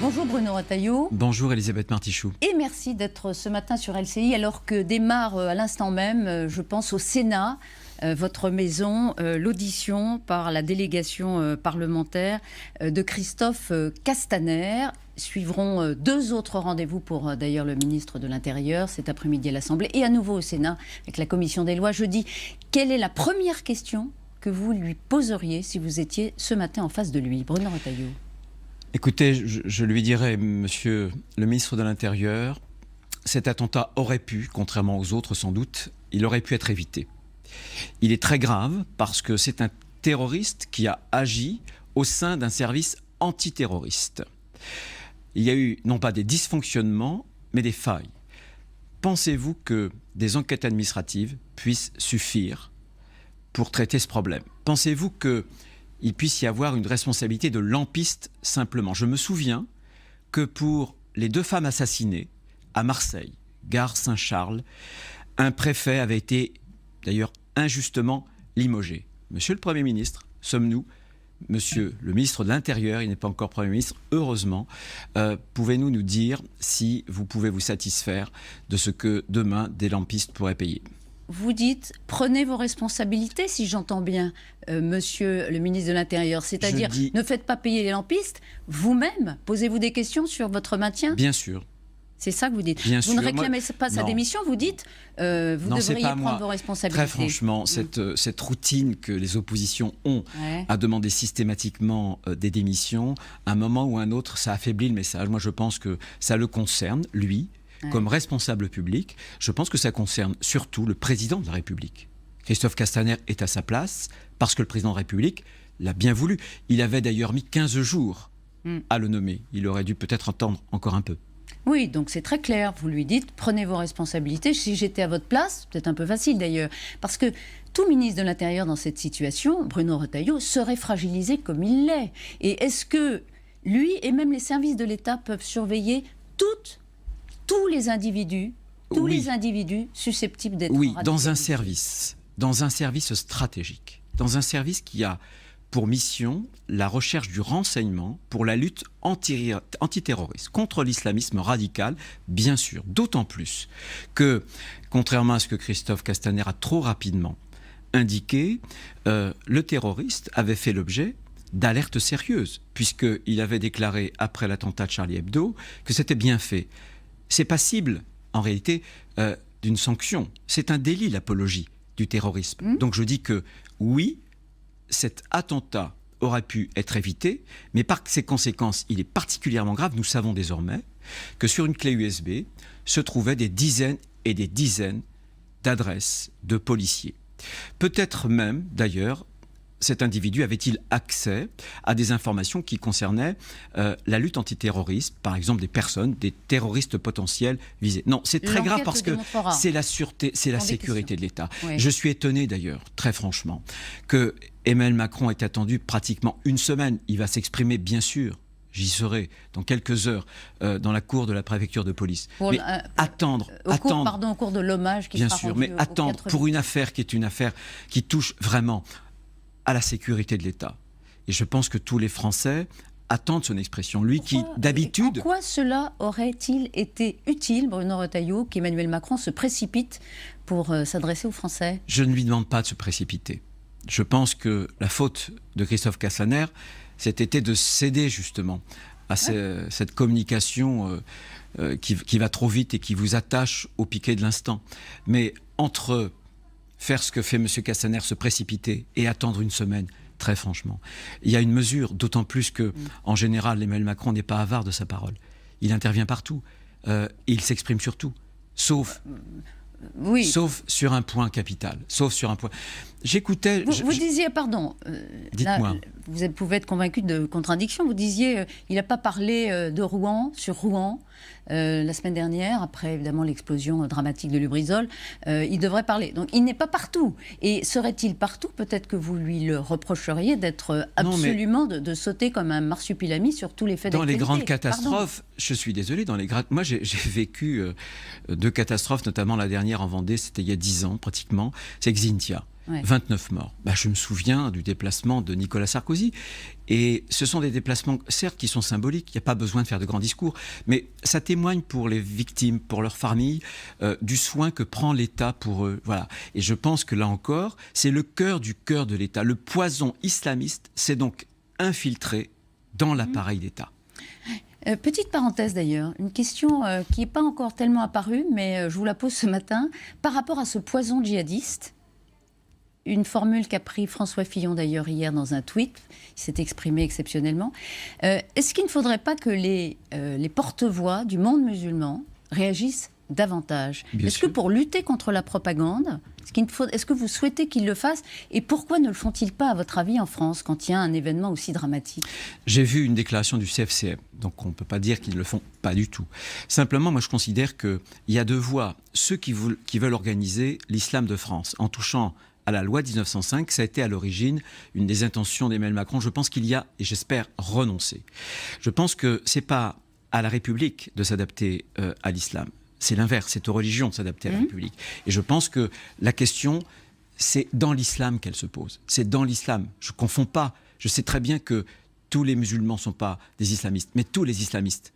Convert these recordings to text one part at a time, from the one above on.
Bonjour Bruno Retailleau. Bonjour Elisabeth Martichoux. Et merci d'être ce matin sur LCI alors que démarre à l'instant même, je pense au Sénat, votre maison, l'audition par la délégation parlementaire de Christophe Castaner. Suivront deux autres rendez-vous pour d'ailleurs le ministre de l'Intérieur cet après-midi à l'Assemblée et à nouveau au Sénat avec la commission des lois jeudi. Quelle est la première question que vous lui poseriez si vous étiez ce matin en face de lui, Bruno Retailleau? Écoutez, je lui dirais, monsieur le ministre de l'Intérieur, cet attentat aurait pu, contrairement aux autres sans doute, il aurait pu être évité. Il est très grave parce que c'est un terroriste qui a agi au sein d'un service antiterroriste. Il y a eu non pas des dysfonctionnements, mais des failles. Pensez-vous que des enquêtes administratives puissent suffire pour traiter ce problème? Pensez-vous qu'il puisse y avoir une responsabilité de lampiste simplement? Je me souviens que pour les deux femmes assassinées à Marseille, gare Saint-Charles, un préfet avait été d'ailleurs injustement limogé. Monsieur le Premier ministre, sommes-nous? Monsieur le ministre de l'Intérieur, il n'est pas encore Premier ministre, heureusement, pouvez-vous nous dire si vous pouvez vous satisfaire de ce que demain des lampistes pourraient payer? Vous dites, prenez vos responsabilités, si j'entends bien, monsieur le ministre de l'Intérieur. C'est-à-dire, ne faites pas payer les lampistes, vous-même, posez-vous des questions sur votre maintien? Bien sûr. C'est ça que vous dites. Bien vous sûr, ne réclamez pas sa démission, vous dites, vous devriez prendre vos responsabilités. Très franchement, cette routine que les oppositions ont à demander systématiquement des démissions, à un moment ou à un autre, ça affaiblit le message. Moi, je pense que ça le concerne, lui, comme responsable public. Je pense que ça concerne surtout le président de la République. Christophe Castaner est à sa place parce que le président de la République l'a bien voulu. Il avait d'ailleurs mis 15 jours à le nommer. Il aurait dû peut-être attendre encore un peu. Oui, donc c'est très clair. Vous lui dites, prenez vos responsabilités. Si j'étais à votre place, peut-être un peu facile d'ailleurs, parce que tout ministre de l'Intérieur dans cette situation, Bruno Retailleau, serait fragilisé comme il l'est. Et est-ce que lui et même les services de l'État peuvent surveiller tous les individus, les individus susceptibles d'être radicalisés? dans un service stratégique, dans un service qui a pour mission la recherche du renseignement pour la lutte antiterroriste, contre l'islamisme radical, bien sûr. D'autant plus que, contrairement à ce que Christophe Castaner a trop rapidement indiqué, le terroriste avait fait l'objet d'alertes sérieuses, puisqu'il avait déclaré, après l'attentat de Charlie Hebdo, que c'était bien fait. C'est passible, en réalité, d'une sanction. C'est un délit, l'apologie du terrorisme. Donc je dis que, oui, cet attentat aurait pu être évité, mais par ses conséquences, il est particulièrement grave. Nous savons désormais que sur une clé USB se trouvaient des dizaines et des dizaines d'adresses de policiers. Peut-être même, d'ailleurs, cet individu avait-il accès à des informations qui concernaient la lutte antiterroriste, par exemple des personnes, des terroristes potentiels visés. Non, c'est très grave parce que c'est la sûreté, c'est la sécurité de l'État. Oui. Je suis étonné d'ailleurs, très franchement, que Emmanuel Macron est attendu pratiquement une semaine. Il va s'exprimer, bien sûr. J'y serai dans quelques heures dans la cour de la préfecture de police. Mais attendre, au cours de l'hommage qui bien sera sûr, rendu mais attendre pour une affaire qui est une affaire qui touche vraiment à la sécurité de l'État. Et je pense que tous les Français attendent son expression. Lui qui, d'habitude... En quoi cela aurait-il été utile, Bruno Retailleau, qu'Emmanuel Macron se précipite pour s'adresser aux Français? Je ne lui demande pas de se précipiter. Je pense que la faute de Christophe Castaner, c'était de céder justement à cette communication qui va trop vite et qui vous attache au piquet de l'instant. Mais entre faire ce que fait M. Castaner, se précipiter et attendre une semaine, très franchement, il y a une mesure, d'autant plus que, en général, Emmanuel Macron n'est pas avare de sa parole. Il intervient partout, il s'exprime sur tout, sauf sur un point capital, sauf sur un point. J'écoutais... Vous disiez, pardon, dites-moi. Vous pouvez être convaincu de contradiction, vous disiez, il n'a pas parlé de Rouen, sur Rouen, la semaine dernière, après évidemment l'explosion dramatique de Lubrizol, il devrait parler. Donc il n'est pas partout. Et serait-il partout? Peut-être que vous lui le reprocheriez d'être absolument de sauter comme un marsupilami sur tous les faits d'actualité. Dans les grandes catastrophes, je suis désolé, moi j'ai vécu deux catastrophes, notamment la dernière en Vendée, c'était il y a 10 ans pratiquement, c'est Xynthia. Ouais. 29 morts. Je me souviens du déplacement de Nicolas Sarkozy. Et ce sont des déplacements, certes, qui sont symboliques. Il n'y a pas besoin de faire de grands discours. Mais ça témoigne pour les victimes, pour leurs familles, du soin que prend l'État pour eux. Voilà. Et je pense que là encore, c'est le cœur du cœur de l'État. Le poison islamiste s'est donc infiltré dans l'appareil d'État. Petite parenthèse d'ailleurs, une question qui n'est pas encore tellement apparue, mais je vous la pose ce matin. Par rapport à ce poison djihadiste, une formule qu'a pris François Fillon d'ailleurs hier dans un tweet, il s'est exprimé exceptionnellement. Est-ce qu'il ne faudrait pas que les porte-voix du monde musulman réagissent davantage? Est-ce que pour lutter contre la propagande, est-ce que vous souhaitez qu'ils le fassent? Et pourquoi ne le font-ils pas, à votre avis, en France, quand il y a un événement aussi dramatique? J'ai vu une déclaration du CFCM, donc on ne peut pas dire qu'ils ne le font pas du tout. Simplement, moi je considère qu'il y a deux voies. Ceux qui veulent organiser l'islam de France en touchant à la loi 1905, ça a été à l'origine une des intentions d'Emmanuel Macron. Je pense qu'il y a, et j'espère, renoncé. Je pense que ce n'est pas à la République de s'adapter à l'islam. C'est l'inverse, c'est aux religions de s'adapter à la République. Et je pense que la question, c'est dans l'islam qu'elle se pose. C'est dans l'islam. Je ne confonds pas. Je sais très bien que tous les musulmans ne sont pas des islamistes, mais tous les islamistes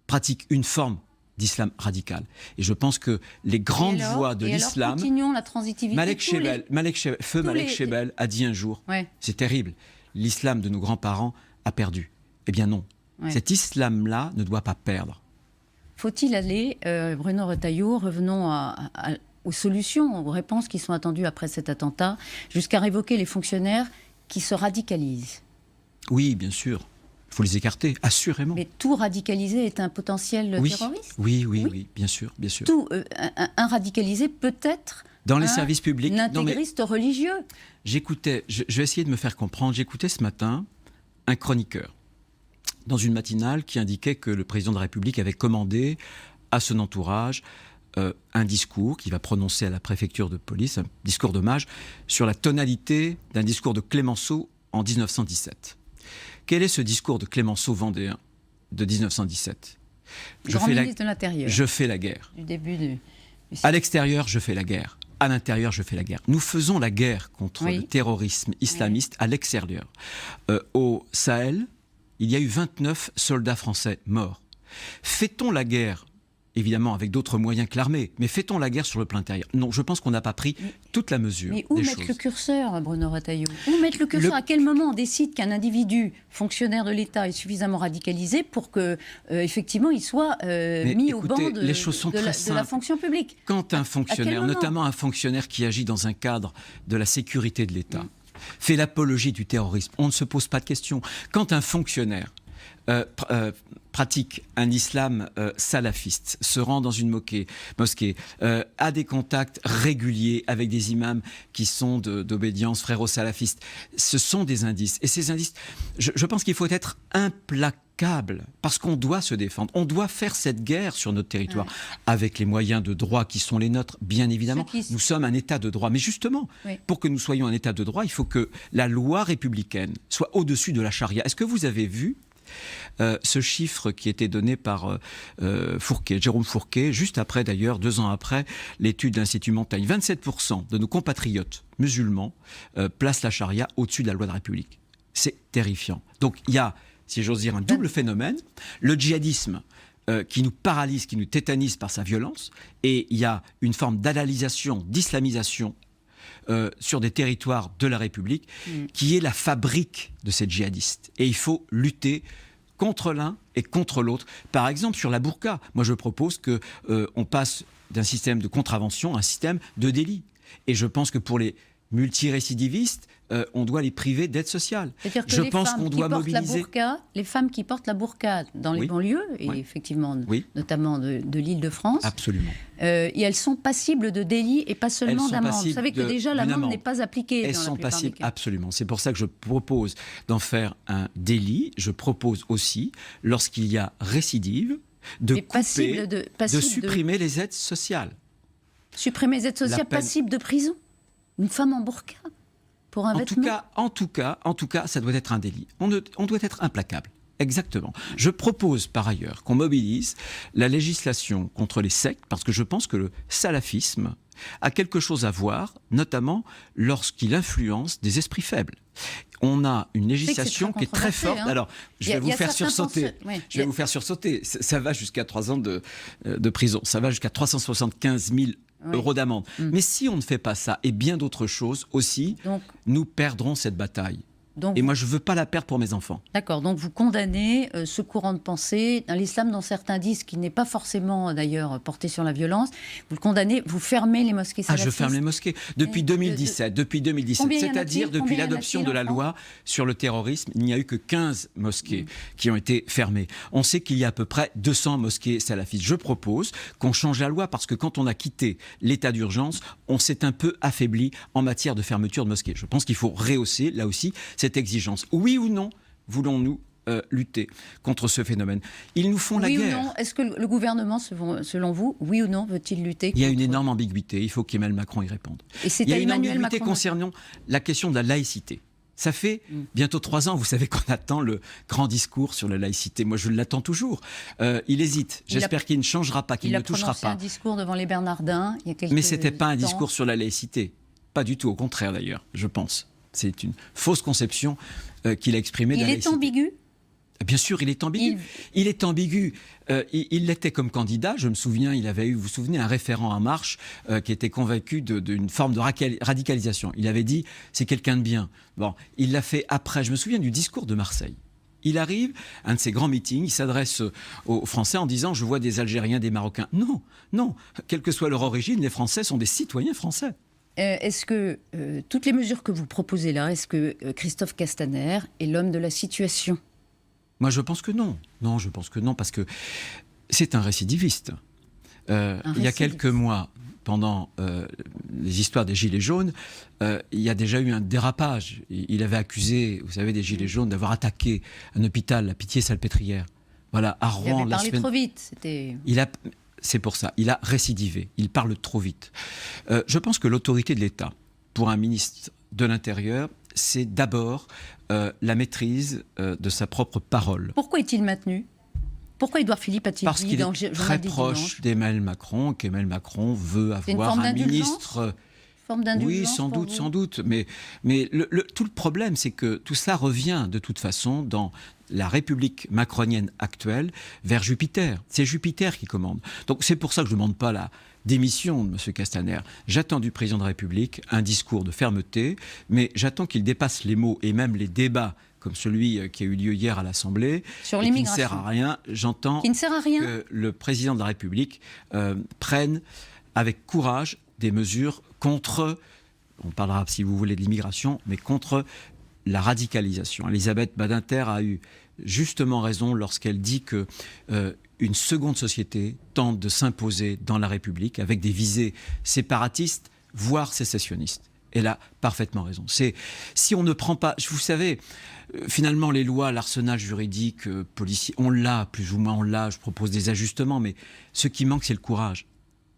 pratiquent une forme d'islam radical. Et je pense que les grandes voies de l'islam... continuons la transitivité. Malek Chebel a dit un jour, c'est terrible, l'islam de nos grands-parents a perdu. Eh bien non. Cet islam-là ne doit pas perdre. Faut-il aller, Bruno Retailleau, revenons aux solutions, aux réponses qui sont attendues après cet attentat, jusqu'à révoquer les fonctionnaires qui se radicalisent? Oui, bien sûr. Il faut les écarter, assurément. Mais tout radicalisé est un potentiel terroriste? Oui, bien sûr. Tout, un radicalisé peut être dans les services publics, un intégriste religieux. J'écoutais, je vais essayer de me faire comprendre, j'écoutais ce matin un chroniqueur dans une matinale qui indiquait que le président de la République avait commandé à son entourage un discours qu'il va prononcer à la préfecture de police, un discours d'hommage sur la tonalité d'un discours de Clémenceau en 1917. Quel est ce discours de Clémenceau vendéen de 1917? Ministre de l'Intérieur. Je fais la guerre. Du début du... À l'extérieur, je fais la guerre. À l'intérieur, je fais la guerre. Nous faisons la guerre contre le terrorisme islamiste à l'extérieur. Au Sahel, il y a eu 29 soldats français morts. Fait-on la guerre, évidemment avec d'autres moyens que l'armée, mais fait-on la guerre sur le plan intérieur? Non, je pense qu'on n'a pas pris toute la mesure des choses. Mais où mettre le curseur, Bruno Retailleau? Où mettre le curseur? À quel moment on décide qu'un individu, fonctionnaire de l'État, est suffisamment radicalisé pour que, effectivement, il soit mis au banc de la fonction publique? Quand un fonctionnaire, notamment un fonctionnaire qui agit dans un cadre de la sécurité de l'État, fait l'apologie du terrorisme, on ne se pose pas de questions. Quand un fonctionnaire pratique un islam salafiste, se rend dans une mosquée, a des contacts réguliers avec des imams qui sont d'obédience fréro-salafiste, ce sont des indices. Et ces indices, je pense qu'il faut être implacable, parce qu'on doit se défendre. On doit faire cette guerre sur notre territoire, avec les moyens de droit qui sont les nôtres, bien évidemment. Nous sommes un État de droit. Mais justement, pour que nous soyons un État de droit, il faut que la loi républicaine soit au-dessus de la charia. Est-ce que vous avez vu ce chiffre qui était donné par Jérôme Fourquet, juste après d'ailleurs, 2 ans après, l'étude de l'Institut Montaigne? 27% de nos compatriotes musulmans placent la charia au-dessus de la loi de la République. C'est terrifiant. Donc il y a, si j'ose dire, un double phénomène. Le djihadisme qui nous paralyse, qui nous tétanise par sa violence, et il y a une forme d'analysation, d'islamisation sur des territoires de la République, qui est la fabrique de ces djihadistes. Et il faut lutter contre l'un et contre l'autre. Par exemple, sur la burqa, moi je propose qu'on passe d'un système de contravention à un système de délit. Et je pense que pour les multirécidivistes, on doit les priver d'aide sociale. C'est-à-dire que les femmes qui portent la burqa dans les banlieues, et effectivement, notamment de l'Île-de-France, absolument. Et elles sont passibles de délit et pas seulement d'amende. Vous savez que déjà l'amende n'est pas appliquée. Elles sont passibles, absolument. C'est pour ça que je propose d'en faire un délit. Je propose aussi, lorsqu'il y a récidive, de supprimer les aides sociales. Supprimer les aides sociales passibles de prison? Une femme en burqa pour un vêtement? En tout cas, ça doit être un délit. On doit être implacable. Exactement. Je propose par ailleurs qu'on mobilise la législation contre les sectes, parce que je pense que le salafisme a quelque chose à voir, notamment lorsqu'il influence des esprits faibles. On a une législation qui est très forte. Hein. Alors, je vais vous faire sursauter. Je vais vous faire sursauter. Ça va jusqu'à 3 ans de prison. Ça va jusqu'à 375 000 euros d'amende. Mais si on ne fait pas ça, et bien d'autres choses aussi, nous perdrons cette bataille. Et moi, je ne veux pas la perdre pour mes enfants. D'accord, donc vous condamnez ce courant de pensée dans l'islam dont certains disent qu'il n'est pas forcément d'ailleurs porté sur la violence. Vous le condamnez, vous fermez les mosquées salafistes. Je ferme les mosquées. Depuis 2017, c'est-à-dire depuis l'adoption de la loi sur le terrorisme, il n'y a eu que 15 mosquées qui ont été fermées. On sait qu'il y a à peu près 200 mosquées salafistes. Je propose qu'on change la loi parce que quand on a quitté l'état d'urgence, on s'est un peu affaibli en matière de fermeture de mosquées. Je pense qu'il faut rehausser, là aussi, cette exigence. Oui ou non, voulons-nous lutter contre ce phénomène? Ils nous font la guerre. Oui ou non? Est-ce que le gouvernement, selon vous, oui ou non, veut-il lutter contre... Il y a une énorme ambiguïté. Il faut qu'Emmanuel Macron y réponde. Et c'est il y a une Emmanuel ambiguïté Macron concernant la question de la laïcité. Ça fait bientôt 3 ans, vous savez qu'on attend le grand discours sur la laïcité. Moi, je l'attends toujours. Il hésite. J'espère qu'il ne changera pas, qu'il ne touchera pas. Il a prononcé un discours devant les Bernardins il y a quelques temps. Mais ce n'était pas un discours sur la laïcité. Pas du tout, au contraire d'ailleurs, je pense. C'est une fausse conception qu'il a exprimée de la laïcité. Il est ambigu ? Bien sûr, il est ambigu. Il est ambigu. Il l'était comme candidat. Je me souviens, il avait eu, vous vous souvenez, un référent En Marche qui était convaincu d'une forme de radicalisation. Il avait dit, c'est quelqu'un de bien. Bon, il l'a fait après. Je me souviens du discours de Marseille. Il arrive, un de ses grands meetings, il s'adresse aux Français en disant « Je vois des Algériens, des Marocains ». Non, non. Quelle que soit leur origine, les Français sont des citoyens français. Est-ce que toutes les mesures que vous proposez là, est-ce que Christophe Castaner est l'homme de la situation ? Moi, je pense que non. Non, je pense que non, parce que c'est un récidiviste. Il y a quelques mois, pendant les histoires des Gilets jaunes, il y a déjà eu un dérapage. Il avait accusé, vous savez, des Gilets jaunes d'avoir attaqué un hôpital, la Pitié-Salpêtrière. Voilà, à Rouen. Il avait parlé trop vite. C'est pour ça, il a récidivé, il parle trop vite. Je pense que l'autorité de l'État, pour un ministre de l'Intérieur, c'est d'abord la maîtrise de sa propre parole. Pourquoi est-il maintenu ? Pourquoi Édouard Philippe a-t-il Parce dit qu'il dans est très proche d'Emmanuel Macron, qu'Emmanuel Macron veut avoir un ministre... Oui, sans doute. Mais tout le problème, c'est que tout ça revient de toute façon dans la République macronienne actuelle vers Jupiter. C'est Jupiter qui commande. Donc c'est pour ça que je ne demande pas la démission de M. Castaner. J'attends du président de la République un discours de fermeté, mais j'attends qu'il dépasse les mots et même les débats comme celui qui a eu lieu hier à l'Assemblée, sur l'immigration, qui ne sert à rien. J'entends que le président de la République prenne avec courage des mesures contre, on parlera si vous voulez de l'immigration, mais contre la radicalisation. Elisabeth Badinter a eu justement raison lorsqu'elle dit que une seconde société tente de s'imposer dans la République avec des visées séparatistes, voire sécessionnistes. Elle a parfaitement raison. Si on ne prend pas... Vous savez, finalement, les lois, l'arsenal juridique, policier, on l'a, plus ou moins on l'a, je propose des ajustements, mais ce qui manque, c'est le courage.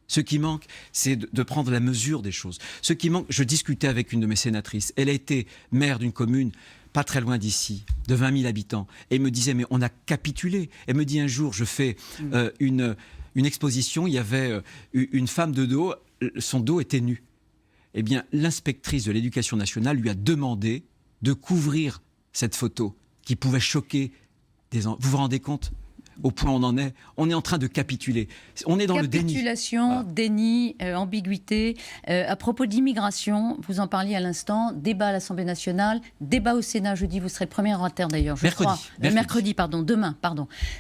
Ce qui manque, c'est de prendre la mesure des choses. Ce qui manque, je discutais avec une de mes sénatrices, elle a été maire d'une commune pas très loin d'ici, de 20 000 habitants, et elle me disait, mais on a capitulé. Elle me dit un jour, je fais une exposition, il y avait une femme de dos, son dos était nu. Eh bien, l'inspectrice de l'Éducation nationale lui a demandé de couvrir cette photo qui pouvait choquer des enfants. Vous vous rendez compte ? Au point où on est en train de capituler. On est dans le déni. Capitulation, déni, ambiguïté. À propos de l'immigration, vous en parliez à l'instant, débat à l'Assemblée nationale, débat au Sénat jeudi, vous serez le premier orateur d'ailleurs, je crois.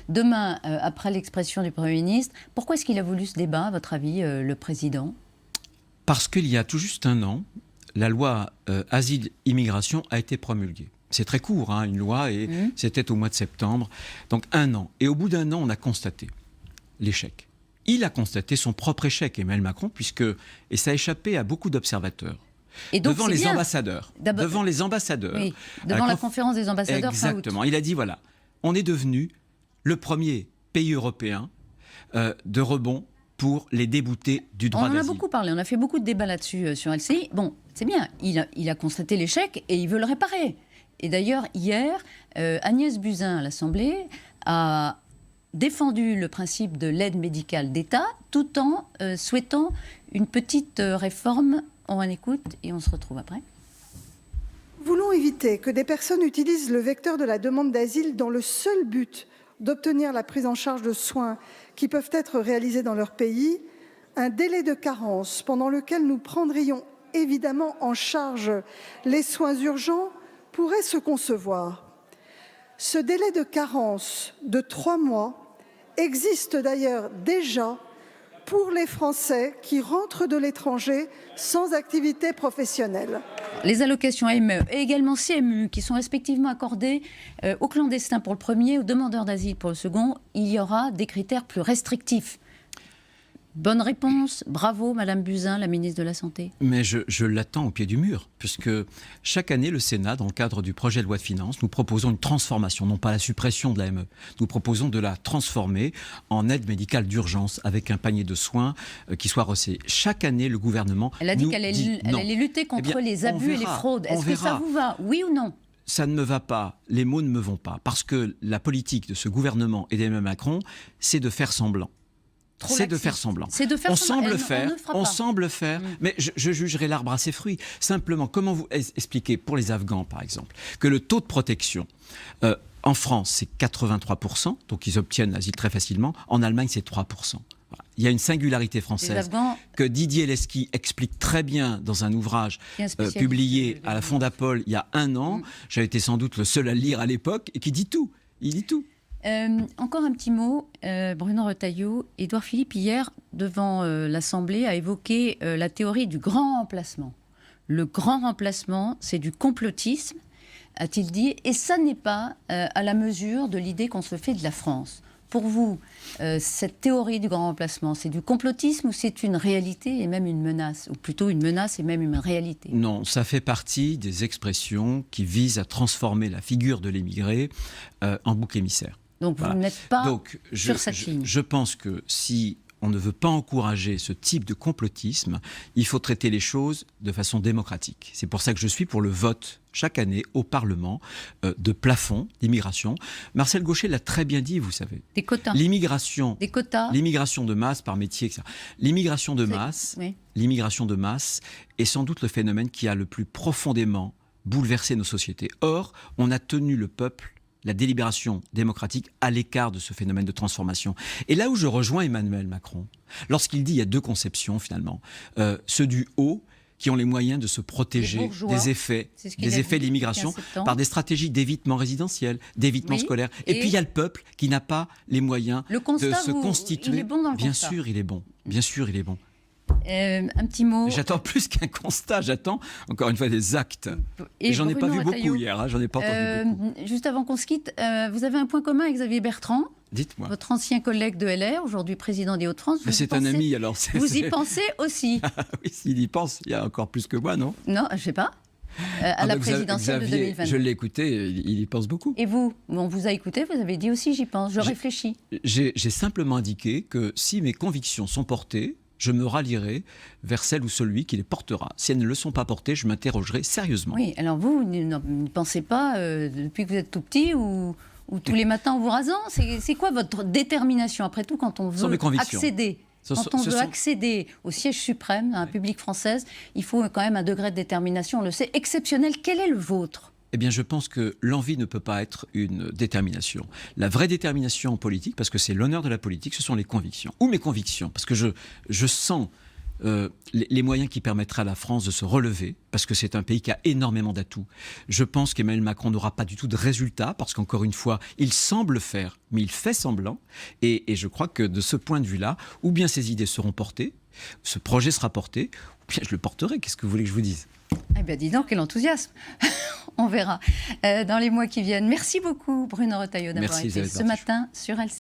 Demain, après l'expression du Premier ministre. Pourquoi est-ce qu'il a voulu ce débat, à votre avis, le Président ? Parce qu'il y a tout juste un an, la loi Asile-Immigration a été promulguée. C'est très court, hein, une loi, et c'était au mois de septembre. Donc 1 an. Et au bout d'1 an, on a constaté l'échec. Il a constaté son propre échec, Emmanuel Macron, et ça a échappé à beaucoup d'observateurs. Et donc, devant les ambassadeurs. Devant les ambassadeurs. Oui, devant la conférence des ambassadeurs. Exactement. Il a dit, voilà, on est devenu le premier pays européen de rebond pour les déboutés du droit d'asile. On en a beaucoup parlé, on a fait beaucoup de débats là-dessus sur LCI. Bon, c'est bien, il a constaté l'échec et il veut le réparer. Et d'ailleurs, hier, Agnès Buzyn à l'Assemblée a défendu le principe de l'aide médicale d'État tout en souhaitant une petite réforme. On en écoute et on se retrouve après. Voulons éviter que des personnes utilisent le vecteur de la demande d'asile dans le seul but d'obtenir la prise en charge de soins qui peuvent être réalisés dans leur pays. Un délai de carence pendant lequel nous prendrions évidemment en charge les soins urgents pourrait se concevoir. Ce délai de carence de 3 mois existe d'ailleurs déjà pour les Français qui rentrent de l'étranger sans activité professionnelle. Les allocations AME et également CMU qui sont respectivement accordées aux clandestins pour le premier, aux demandeurs d'asile pour le second, il y aura des critères plus restrictifs. Bonne réponse, bravo Madame Buzyn, la ministre de la Santé. Mais je l'attends au pied du mur, puisque chaque année, le Sénat, dans le cadre du projet de loi de finances, nous proposons une transformation, non pas la suppression de l'AME. Nous proposons de la transformer en aide médicale d'urgence avec un panier de soins qui soit resserré. Chaque année, le gouvernement Elle a dit qu'elle allait lutter contre les abus et les fraudes. Est-ce que ça vous va, oui ou non ? Ça ne me va pas, les mots ne me vont pas, parce que la politique de ce gouvernement et d'Emmanuel Macron, c'est de faire semblant. C'est de faire semblant. On semble faire, mais je jugerai l'arbre à ses fruits. Simplement, comment vous expliquez, pour les Afghans par exemple, que le taux de protection en France c'est 83%, donc ils obtiennent l'asile très facilement, en Allemagne c'est 3%. Voilà. Il y a une singularité française que Didier Lesky explique très bien dans un ouvrage publié à la Fondapol il y a 1 an. J'avais été sans doute le seul à le lire à l'époque, et qui dit tout. Il dit tout. Encore un petit mot, Bruno Retailleau. Édouard Philippe, hier, devant l'Assemblée, a évoqué la théorie du grand remplacement. Le grand remplacement, c'est du complotisme, a-t-il dit, et ça n'est pas à la mesure de l'idée qu'on se fait de la France. Pour vous, cette théorie du grand remplacement, c'est du complotisme ou c'est une réalité et même une menace ? Ou plutôt une menace et même une réalité ? Non, ça fait partie des expressions qui visent à transformer la figure de l'émigré en bouc émissaire. Donc vous n'êtes pas sur cette ligne. Je pense que si on ne veut pas encourager ce type de complotisme, il faut traiter les choses de façon démocratique. C'est pour ça que je suis pour le vote chaque année au Parlement de plafond d'immigration. Marcel Gauchet l'a très bien dit, vous savez. Des quotas. L'immigration. Des quotas. L'immigration de masse par métier, etc. L'immigration de masse est sans doute le phénomène qui a le plus profondément bouleversé nos sociétés. Or, on a tenu le peuple, la délibération démocratique, à l'écart de ce phénomène de transformation. Et là où je rejoins Emmanuel Macron, lorsqu'il dit il y a 2 conceptions finalement, ceux du haut qui ont les moyens de se protéger des effets de l'immigration par des stratégies d'évitement résidentiel, d'évitement scolaire. Et puis il y a le peuple qui n'a pas les moyens de se constituer. Il est bon dans le Bien constat. sûr, il est bon. Bien sûr, il est bon. Un petit mot. J'attends plus qu'un constat, j'attends encore une fois des actes. Et j'en ai pas vu beaucoup hier, hein, j'en ai pas entendu beaucoup. Juste avant qu'on se quitte, vous avez un point commun avec Xavier Bertrand, dites-moi. Votre ancien collègue de LR, aujourd'hui président des Hauts-de-France. C'est un ami, alors. Vous y pensez aussi. Oui, s'il y pense, il y a encore plus que moi, non ? Non, je ne sais pas. À la présidentielle de 2020. Je l'ai écouté, il y pense beaucoup. Et vous ? On vous a écouté, vous avez dit aussi j'y pense, je réfléchis. J'ai simplement indiqué que si mes convictions sont portées, je me rallierai vers celle ou celui qui les portera. Si elles ne le sont pas portées, je m'interrogerai sérieusement. Oui, alors vous ne pensez pas, depuis que vous êtes tout petit, ou tous les matins en vous rasant, c'est quoi votre détermination ? Après tout, quand on veut accéder au siège suprême, à la République française, il faut quand même un degré de détermination, on le sait, exceptionnel. Quel est le vôtre ? Eh bien, je pense que l'envie ne peut pas être une détermination. La vraie détermination en politique, parce que c'est l'honneur de la politique, ce sont les convictions. Ou mes convictions, parce que je sens les moyens qui permettraient à la France de se relever, parce que c'est un pays qui a énormément d'atouts. Je pense qu'Emmanuel Macron n'aura pas du tout de résultats, parce qu'encore une fois, il semble faire, mais il fait semblant. Et je crois que de ce point de vue-là, ou bien ces idées seront portées, ce projet sera porté, ou bien je le porterai. Qu'est-ce que vous voulez que je vous dise ? Eh bien, dis donc, quel enthousiasme. On verra dans les mois qui viennent. Merci beaucoup, Bruno Retailleau, d'avoir été ce matin sur LCI.